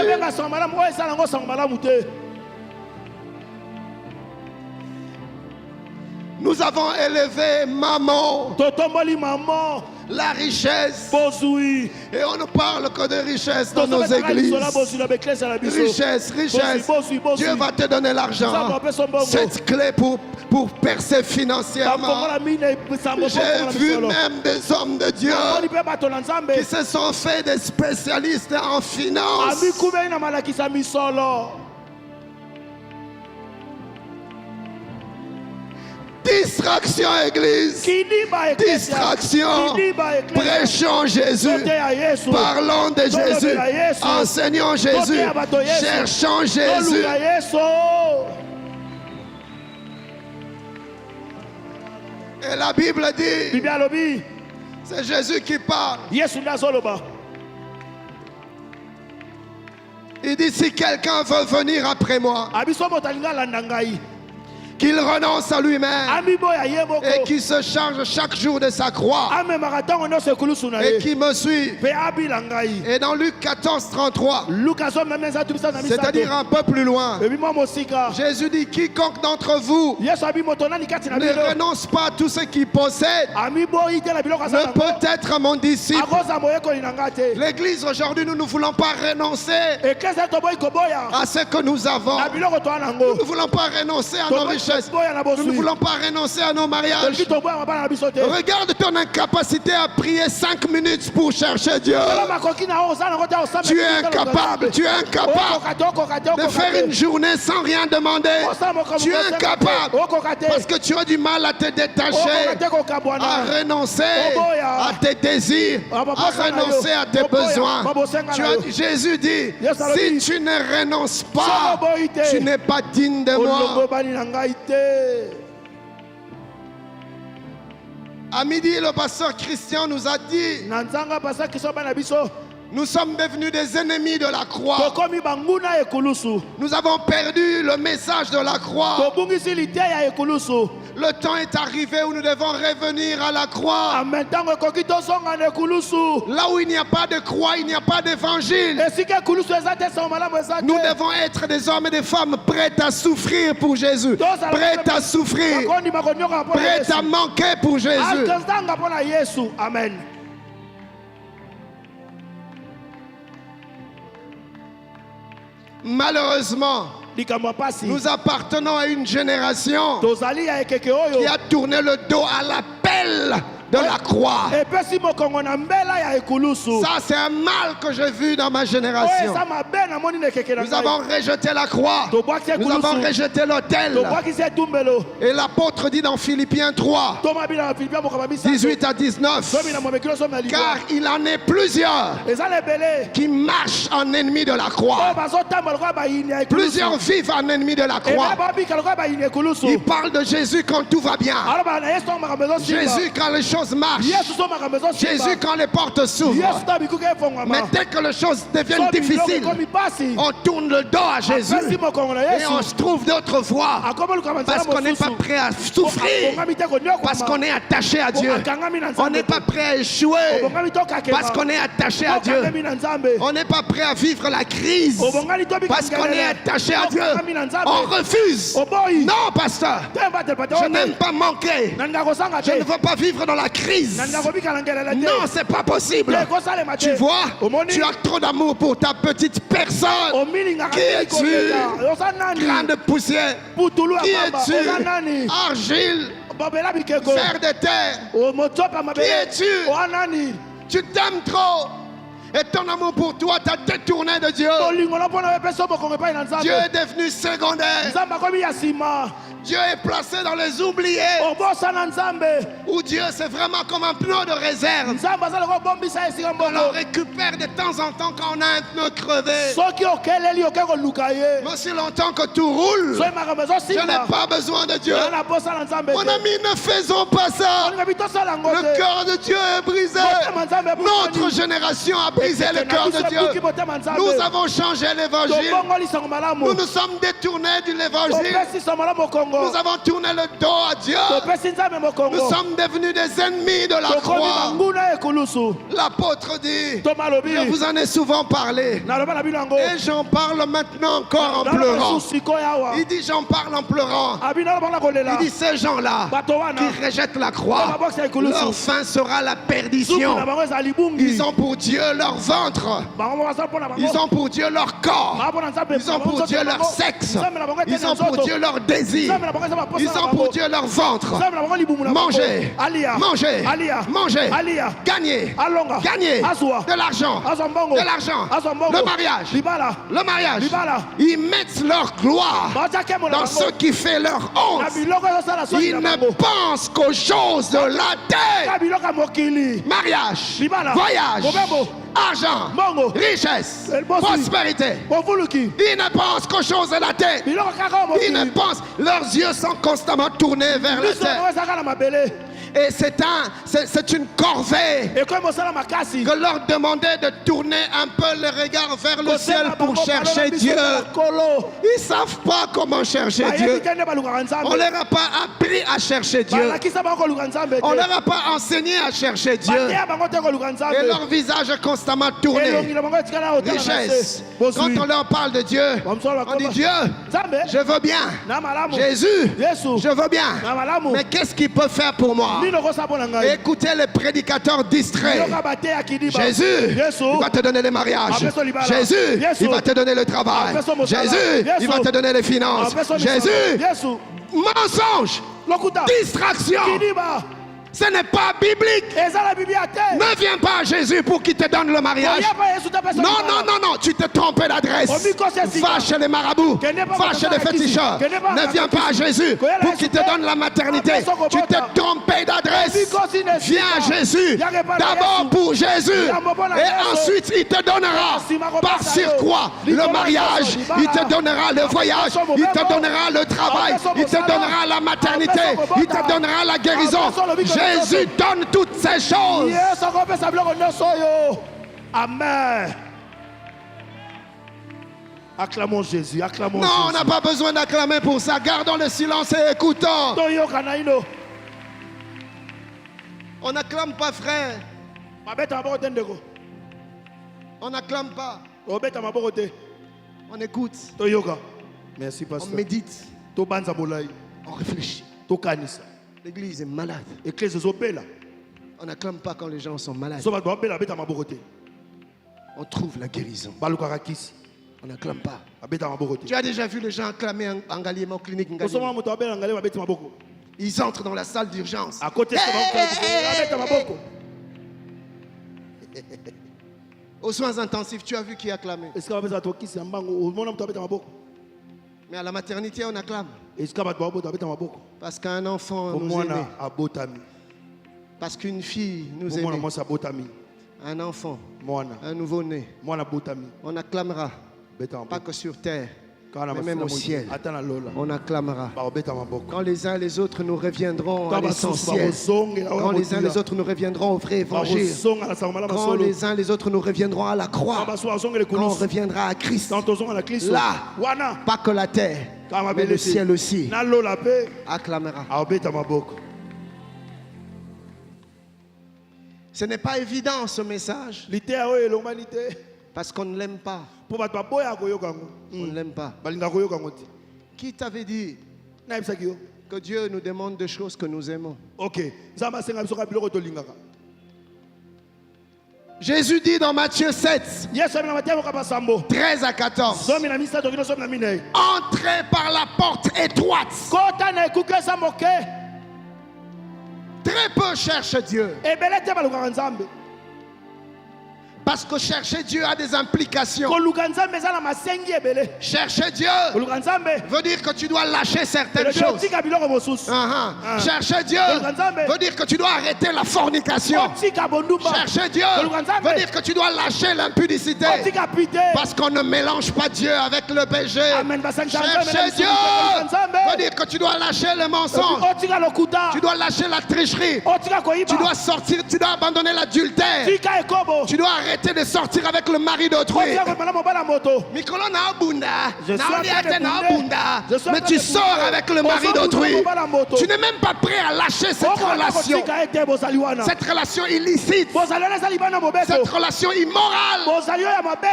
Nous avons élevé maman, la richesse, et on ne parle que de richesse dans nos églises. Richesse, richesse. Dieu va te donner l'argent, cette clé pour percer financièrement. J'ai vu même des hommes de Dieu qui se sont fait des spécialistes en finance. Distraction, église. Distraction. Prêchons Jésus. Parlons de Jésus. Enseignons Jésus. Cherchons Jésus. Et la Bible dit, c'est Jésus qui parle. Il dit, si quelqu'un veut venir après moi, qu'il renonce à lui-même et qu'il se charge chaque jour de sa croix et qu'il me suit. Et dans Luc 14, 33, c'est-à-dire un peu plus loin, Jésus dit, quiconque d'entre vous ne renonce pas à tout ce qu'il possède ne peut être mon disciple. L'église aujourd'hui, nous ne voulons pas renoncer à ce que nous avons. Nous ne voulons pas renoncer à nos richesses. Nous ne voulons pas renoncer à nos mariages. Regarde ton incapacité à prier 5 minutes pour chercher Dieu. Tu es incapable, de faire une journée sans rien demander. Tu es incapable parce que tu as du mal à te détacher, à renoncer à tes désirs, à renoncer à tes besoins. Jésus dit, si tu ne renonces pas, tu n'es pas digne de moi. À midi, le pasteur Christian nous a dit, nous sommes devenus des ennemis de la croix. Nous avons perdu le message de la croix. Le temps est arrivé où nous devons revenir à la croix. Là où il n'y a pas de croix, il n'y a pas d'évangile. Nous devons être des hommes et des femmes prêts à souffrir pour Jésus. Prêts à souffrir. Prêts à manquer pour Jésus. Amen. Malheureusement, nous appartenons à une génération qui a tourné le dos à l'appel de la croix. Ça, c'est un mal que j'ai vu dans ma génération. Nous avons rejeté la croix. Nous avons rejeté l'autel. Et l'apôtre dit dans Philippiens 3, 18 à 19, car il en est plusieurs qui marchent en ennemi de la croix. Plusieurs vivent en ennemi de la croix. Il parle de Jésus quand tout va bien. Jésus quand les choses marchent. Jésus quand les portes s'ouvrent. Mais dès que les choses deviennent difficiles, on tourne le dos à Jésus et on se trouve d'autres voies parce qu'on n'est pas prêt à souffrir, parce qu'on est attaché à Dieu. On n'est pas prêt à échouer parce qu'on est attaché à Dieu. On n'est pas prêt à vivre la crise parce qu'on est attaché à Dieu. On refuse. Non, pasteur, je n'aime pas manquer. Je ne veux pas vivre dans la crise. Non, c'est pas possible. Tu vois, tu as trop d'amour pour ta petite personne. Qui es-tu? Grande poussière. Qui es-tu? Argile. Fer de terre. Qui es-tu? Tu t'aimes trop. Et ton amour pour toi t'a détourné de Dieu. Dieu est devenu secondaire. Dieu est placé dans les oubliés. Où Dieu c'est vraiment comme un pneu de réserve. On le récupère de temps en temps quand on a un pneu crevé. Mais aussi longtemps que tout roule, je n'ai pas besoin de Dieu. Mon ami, ne faisons pas ça. Le cœur de Dieu est brisé. Notre génération a brisé le cœur de Dieu. Nous avons changé l'évangile. Nous nous sommes détournés de l'évangile. Nous avons tourné le dos à Dieu. Nous sommes devenus des ennemis de la croix. L'apôtre dit, je vous en ai souvent parlé. Et j'en parle maintenant encore en pleurant. Il dit, j'en parle en pleurant. Il dit, ces gens-là qui rejettent la croix, leur fin sera la perdition. Ils ont pour Dieu leur ventre. Ils ont pour Dieu leur corps. Ils ont pour Dieu leur sexe. Ils ont pour Dieu leur désir. Ils ont pour Dieu leur ventre. Manger, manger, manger, gagner, gagner de l'argent, le mariage. Ils mettent leur gloire dans ce qui fait leur honte. Ils ne pensent qu'aux choses de la terre. Mariage, voyage, argent, richesse, prospérité. Ils ne pensent qu'aux choses de la terre. Ils ne pensent, leurs yeux sont constamment tournés vers la terre. Et c'est une corvée que leur demandait de tourner un peu le regard vers le ciel pour chercher Dieu. Ils ne savent pas comment chercher Dieu. On ne leur a pas appris à chercher Dieu. On ne leur a pas enseigné à chercher Dieu. Et leur visage est constamment tourné. Richesse. Quand on leur parle de Dieu, on dit Dieu, je veux bien. Jésus, je veux bien. Mais qu'est-ce qu'il peut faire pour moi? Écoutez les prédicateurs distraits. Jésus, il va te donner les mariages. Jésus, il va te donner le travail. Jésus, il va te donner les finances. Jésus, mensonge, distraction. Ce n'est pas biblique. Ne viens pas à Jésus pour qu'il te donne le mariage. Non, tu t'es trompé d'adresse. Va chez les marabouts, va chez les féticheurs. Ne viens pas à Jésus pour qu'il te donne la maternité. Tu t'es trompé d'adresse. Viens à Jésus d'abord pour Jésus. Et ensuite il te donnera par surcroît le mariage. Il te donnera le voyage. Il te donnera le travail. Il te donnera la maternité. Il te donnera la guérison. Jésus donne toutes ces choses. Amen. Acclamons Jésus, acclamons Jésus. Non, on n'a pas besoin d'acclamer pour ça. Gardons le silence et écoutons. On n'acclame pas, frère. On n'acclame pas. On écoute. Merci, pasteur. On médite. On réfléchit. L'église est malade. On n'acclame pas quand les gens sont malades. On trouve la guérison. On n'acclame pas. Tu as déjà vu les gens acclamer en Ngaliema au clinique Ngaliema? Ils entrent dans la salle d'urgence. Aux soins intensifs, tu as vu qui acclamait? Mais à la maternité, on acclame. Parce qu'un enfant nous aimait. Parce qu'une fille nous aimait. Un enfant, un nouveau-né. On acclamera. Pas que sur terre, mais même au ciel. On acclamera. Quand les uns et les autres nous reviendrons à l'essentiel. Quand les uns et les autres nous reviendrons au vrai évangile. Quand les uns et les autres nous reviendront à la croix. Quand on reviendra à Christ. Là, pas que la terre, mais le ciel aussi acclamera. Ce n'est pas évident ce message. Parce qu'on ne l'aime pas. On ne l'aime pas. Qui t'avait dit que Dieu nous demande des choses que nous aimons? Jésus dit dans Matthieu 7, 13 à 14, entrez par la porte étroite. Très peu cherchent Dieu. Parce que chercher Dieu a des implications. Chercher Dieu veut dire que tu dois lâcher certaines choses. Chercher Dieu veut dire que tu dois arrêter la fornication. Chercher Dieu veut dire que tu dois lâcher l'impudicité. Parce qu'on ne mélange pas Dieu avec le péché. Chercher Dieu veut dire que tu dois lâcher le mensonge. Tu dois lâcher la tricherie. Tu dois sortir, tu dois abandonner l'adultère. Tu dois arrêter de sortir avec le mari d'autrui. Mais tu sors avec le mari d'autrui. Tu n'es même pas prêt à lâcher cette relation. Cette relation illicite. Cette relation immorale.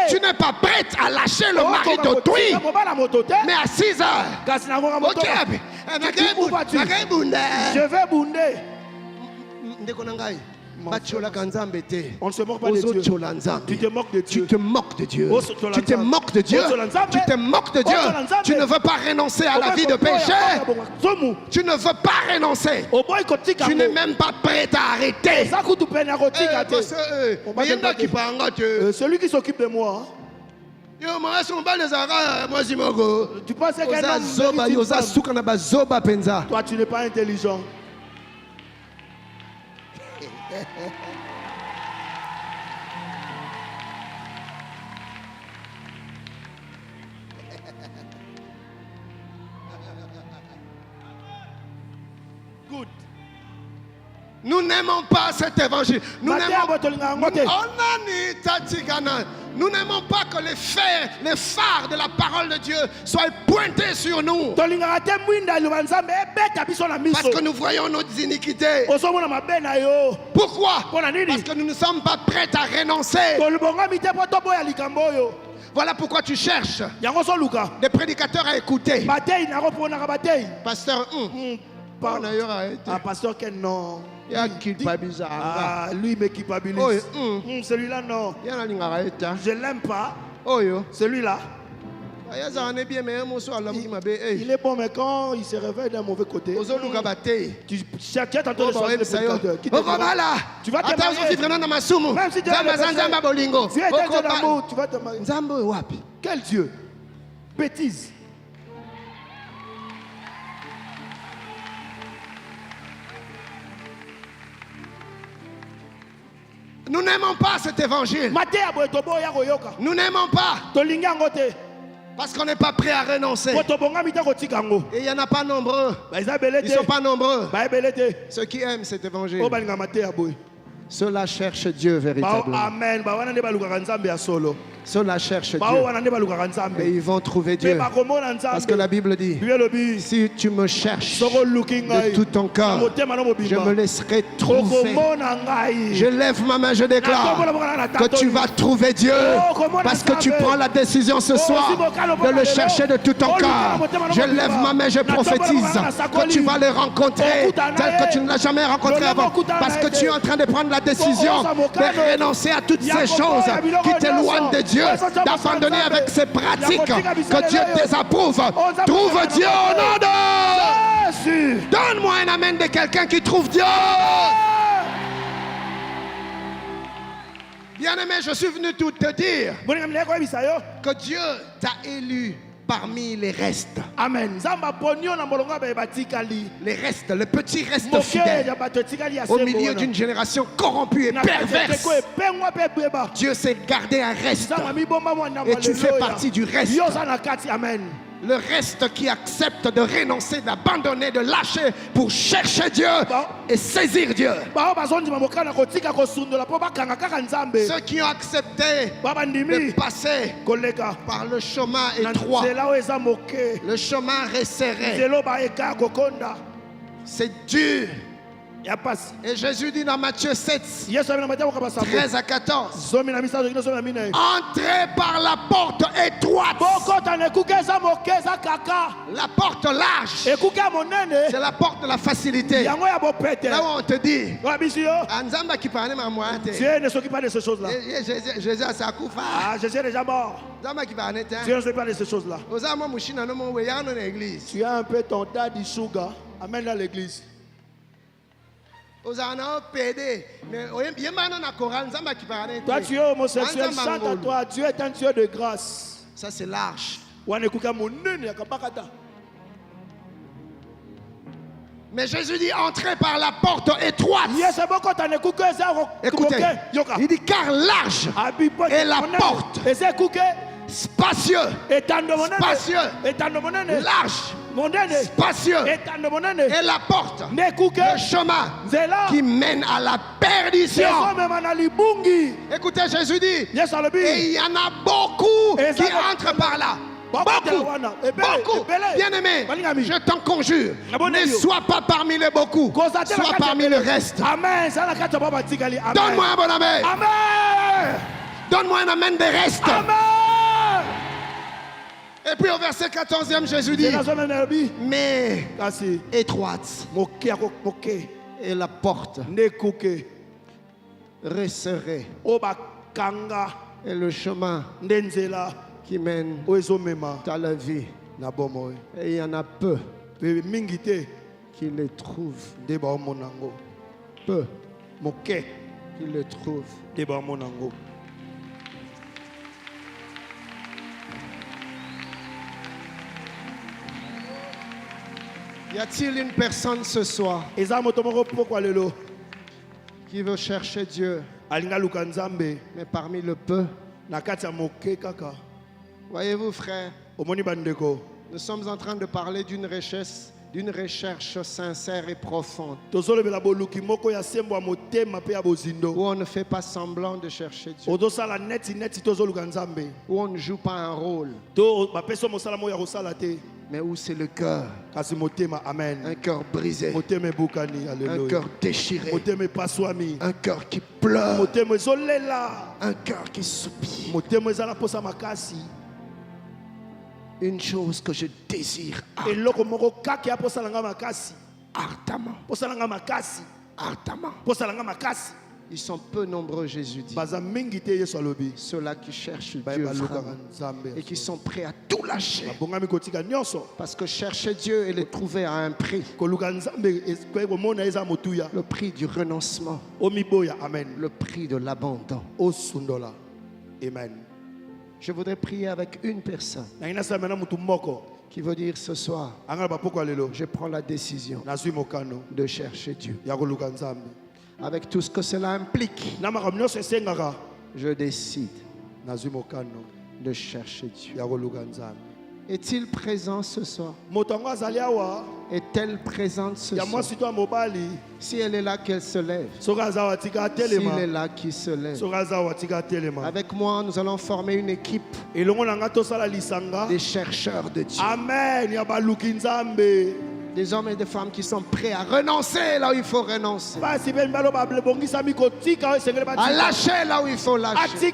Tu n'es pas prête à lâcher le mari d'autrui. Mais à 6 heures. Ok. Je vais bounder. On ne se moque pas de Dieu. Tu te moques de Dieu. Tu te moques de Dieu. Tu te moques de Dieu. Tu te moques de Dieu. Tu ne veux pas renoncer à la vie de péché. Tu ne veux pas renoncer. Tu n'es même pas prêt à arrêter. Celui qui s'occupe de moi. Tu penses que toi tu n'es pas intelligent. Good. Nous n'aimons pas cet évangile. Nous n'aimons pas que les phares de la parole de Dieu soient pointés sur nous. Parce que nous voyons nos iniquités. Pourquoi? Parce que nous ne sommes pas prêts à renoncer. Voilà pourquoi tu cherches des prédicateurs à écouter. Pasteur, pasteur Ken, non. Lui me culpabilise. Celui-là, non. Je l'aime pas. Celui-là. Il est bon, mais quand il se réveille d'un mauvais côté, tu cherches tantôt de choisir le prédicateur. Tu vas te marier. Même si tu vas te marier. Quel Dieu? Bêtise. Nous n'aimons pas cet évangile. Nous n'aimons pas. Parce qu'on n'est pas prêt à renoncer. Et il n'y en a pas nombreux. Ils ne sont pas nombreux. Ceux qui aiment cet évangile. Ceux-là cherchent Dieu véritablement. Amen. Ceux-là cherchent Dieu. Et ils vont trouver Dieu. Parce que la Bible dit, si tu me cherches de tout ton cœur, je me laisserai trouver. Je lève ma main, je déclare que tu vas trouver Dieu. Parce que tu prends la décision ce soir de le chercher de tout ton cœur. Je lève ma main, je prophétise que tu vas le rencontrer tel que tu ne l'as jamais rencontré avant. Parce que tu es en train de prendre la décision de renoncer à toutes ces choses qui t'éloignent de Dieu, d'abandonner avec ces pratiques que Dieu désapprouve. Trouve Dieu au nom de Jésus. Donne-moi un amen de quelqu'un qui trouve Dieu. Bien-aimé, je suis venu tout te dire que Dieu t'a élu parmi les restes. Amen. Les restes, le petit reste fidèle au milieu d'une génération corrompue et perverse. Dieu s'est gardé un reste et tu fais partie du reste. Amen. Le reste qui accepte de renoncer, d'abandonner, de lâcher pour chercher Dieu et saisir Dieu. Ceux qui ont accepté de passer par le chemin étroit, le chemin resserré, c'est dur. Et Jésus dit dans Matthieu 7, 13 à 14, entrez par la porte étroite. La porte large, c'est la porte de la facilité. Là où on te dit, Dieu ne s'occupe pas de ces choses-là. Jésus est déjà mort. Dieu ne s'occupe pas de ces choses-là. Tu as un peu ton daddy sugar. Amène-le à l'église. Toi, tu es homosexuel, chante à toi. Dieu est un Dieu de grâce. Ça, c'est large. Mais Jésus dit entrez par la porte étroite. Écoutez, il dit car large est la porte. Spacieux, large, spacieux est la porte, le chemin qui mène à la perdition. Écoutez, Jésus dit, et il y en a beaucoup qui entrent par là. Beaucoup, bien-aimé, je t'en conjure, ne sois pas parmi les beaucoup, sois parmi le reste. Donne-moi un bon amen. Donne-moi un amen des restes. Et puis au verset 14e, Jésus dit, mais étroite et la porte resserrée et le chemin qui mène à la vie. Et il y en a peu qui le trouvent. Peu qui le trouvent. Y a-t-il une personne ce soir qui veut chercher Dieu, mais parmi le peu? Voyez-vous, frère, nous sommes en train de parler d'une recherche sincère et profonde, où on ne fait pas semblant de chercher Dieu, où on ne joue pas un rôle, mais où c'est le cœur, un cœur brisé, un cœur déchiré, un cœur qui pleure, un cœur qui soupire. Une chose que je désire ardemment. Ils sont peu nombreux, Jésus dit, ceux-là qui cherchent Dieu vraiment et qui sont prêts à tout lâcher. Parce que chercher Dieu et le trouver à un prix. Le prix du renoncement. Le prix de l'abandon. Amen. Je voudrais prier avec une personne qui veut dire ce soir, je prends la décision de chercher Dieu. Avec tout ce que cela implique, je décide de chercher Dieu. Est-il présent ce soir? Est-elle présente ce soir? Si elle est là, qu'elle se lève. S'il est là, qu'il se lève. Avec moi, nous allons former une équipe des chercheurs de Dieu. Amen. Des hommes et des femmes qui sont prêts à renoncer là où il faut renoncer, à lâcher là où il faut lâcher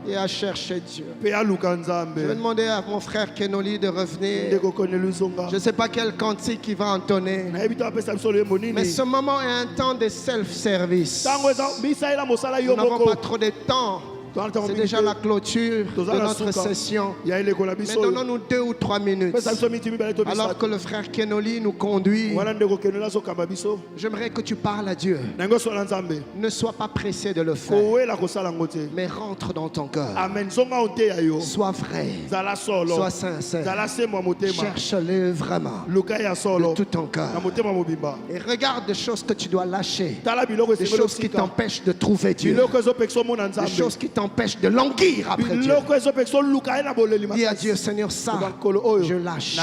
et à chercher Dieu. Je vais demander à mon frère Kenoli de revenir. Je ne sais pas quel cantique il va entonner, mais ce moment est un temps de self-service. Nous n'avons pas trop de temps. C'est déjà la clôture de notre session. Mais donnons-nous 2 ou 3 minutes. Alors que le frère Kenoli nous conduit, j'aimerais que tu parles à Dieu. Ne sois pas pressé de le faire, mais rentre dans ton cœur. Sois vrai, sois sincère. Cherche-le vraiment de tout ton cœur. Et regarde des choses que tu dois lâcher, des choses qui t'empêchent de trouver Dieu, des choses qui t'empêche de languir après Dieu. Dis à Dieu, Seigneur, ça, je lâche.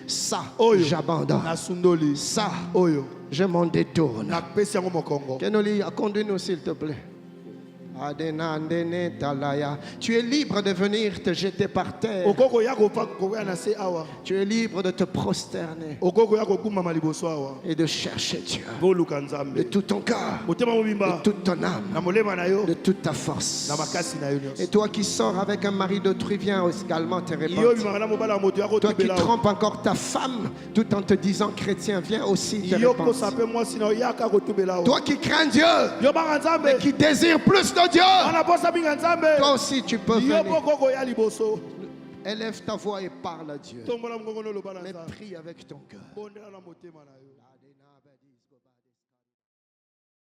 Ça, j'abandonne. Ça, je m'en détourne. Kenoli, conduis-nous s'il te plaît. Tu es libre de venir te jeter par terre. Tu es libre de te prosterner et de chercher Dieu de tout ton cœur, de toute ton âme, de toute ta force. Et toi qui sors avec un mari d'autrui, viens également te répandre. Toi qui trompes encore ta femme tout en te disant chrétien, viens aussi te répandre. Toi qui crains Dieu mais qui désire plus de Dieu, toi aussi tu peux venir. Élève ta voix et parle à Dieu, mais prie avec ton cœur.